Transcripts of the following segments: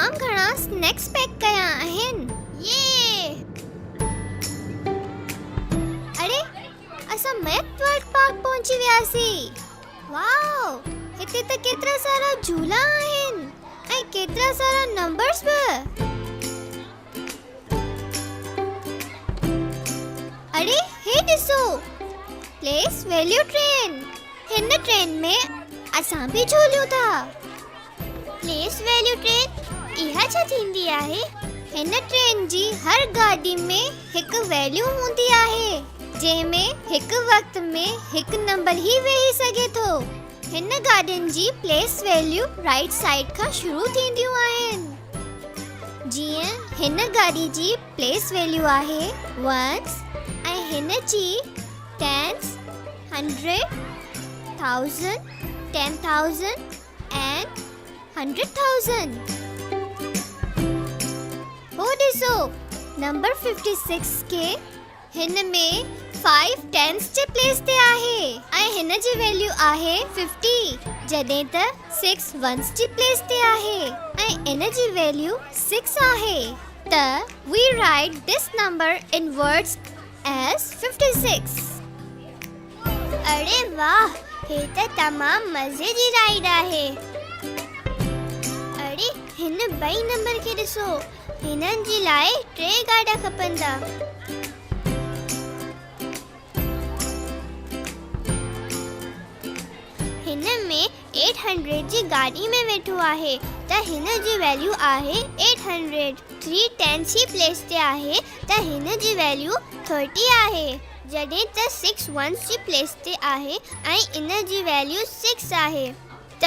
तमाम घणा snacks pack कया आहिनि। ये अरे असां मैथ वर्ल्ड पार्क पहुची वियासीं। वाओ, हिते त केतिरा सारा झूला आहिनि ऐं केतिरा सारा नंबर्स बि। अरे हे ॾिसो, प्लेस वैल्यू ट्रेन। हिन ट्रेन में असां बि झूलियूं था। प्लेस वैल्यू ट्रेन इहा छा थींदी आहे? हिन ट्रेन जी हर गाॾी में हिकु वैल्यू हूंदी आहे, जंहिंमें हिकु वक़्त में हिकु नंबर ई वेही सघे थो। हिन गाॾियुनि जी प्लेस वैल्यू राइट साइड खां शुरू थींदियूं आहिनि। जीअं हिन गाॾी जी प्लेस वैल्यू आहे 1s ऐं हिन जी 10s, 100, 1000, 10,000 and 100,000। हो ॾिसो, नंबर 56 के हिन में 5 10s जे प्लेस ते आहे ऐं हिन जी वैल्यू आहे 50, जॾहिं त 6 1s जी प्लेस ते आहे ऐं इन जी वैल्यू 6 आहे। त we write this number in words as 56। अरे वाह, हे त तमाम मज़े जी राइड आहे। अरे हिन ॿई नंबर खे ॾिसो, हिननि जी लाइ 3 गाॾा खपंदा। हिन में 800 जी गाॾी में वेठो आहे त हिन जी वैल्यू आहे 800। 3 10s जी प्लेस ते आहे त हिन जी वैल्यू 30 आहे, जॾहिं त 6 1s जी प्लेस ते आहे ऐं इन जी वैल्यू 6 आहे। त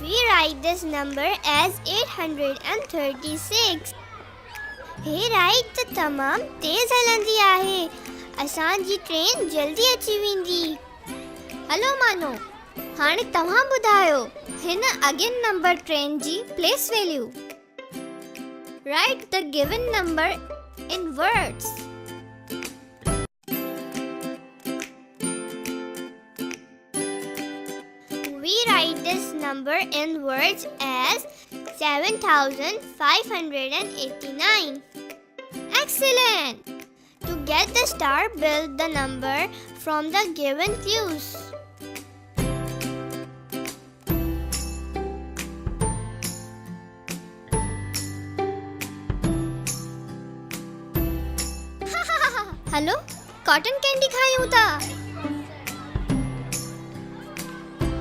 we write this number as 836। हे राइड त तमाम तेज़ हलंदी आहे। असांजी ट्रेन जल्दी अची वेंदी। हलो मानो, हाणे तव्हां ॿुधायो हिन अॻियन नंबर ट्रेन जी place value. Write the given number in words. We write this number in words as 7,589. Excellent! To get the star, build the number from the given clues. Hello, cotton candy खायूं था।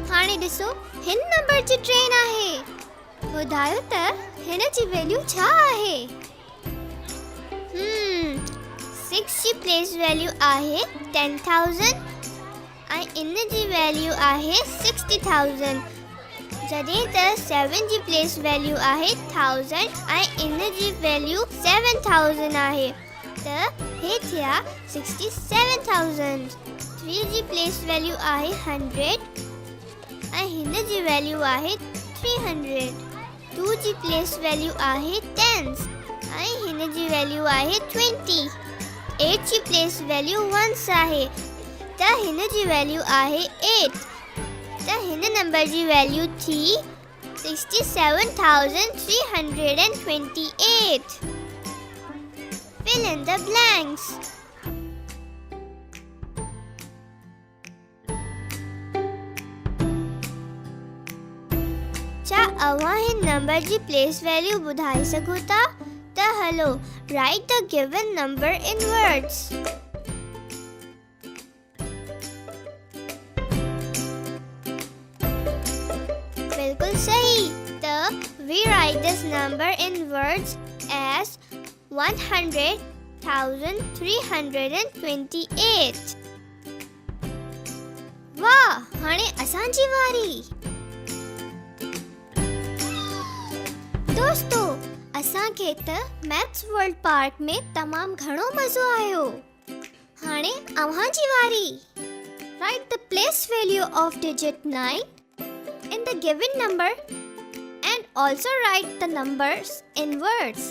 हाणे ॾिसो, हिन number जी train आहे। ॿुधायो त हिन जी value छा आहे? 6 जी प्लेस वैल्यू आहे 10,000 ऐं इन जी वैल्यू आहे 60,000, जॾहिं त 7 जी प्लेस वैल्यू आहे 1000 ऐं इन जी वैल्यू 7,000 आहे। त हे थिया 67,000। 3 जी प्लेस वैल्यू आहे 100 ऐं हिन जी वैल्यू आहे 300। 2 जी प्लेस वैल्यू आहे 10s ऐं हिन जी वैल्यू आहे 20। 8 जी प्लेस वैल्यू 1s आहे त हिन जी वैल्यू आहे 8। त हिन नंबर जी वैल्यू थी 67,328। Fill in the blanks. छा अव्हां हिन नंबर जी प्लेस वैल्यू ॿुधाए सघो था? त हलो, write the given number in words. बिल्कुल सही। त we write this number in words as 100,328। वाह, हाणे असांजी वारी। दोस्तों, असांखे त मैथ्स वर्ल्ड पार्क में तमाम घणो मज़ो आयो। हाणे अव्हांजी वारी। Write the place value of digit 9 in the given number and also write the numbers in words.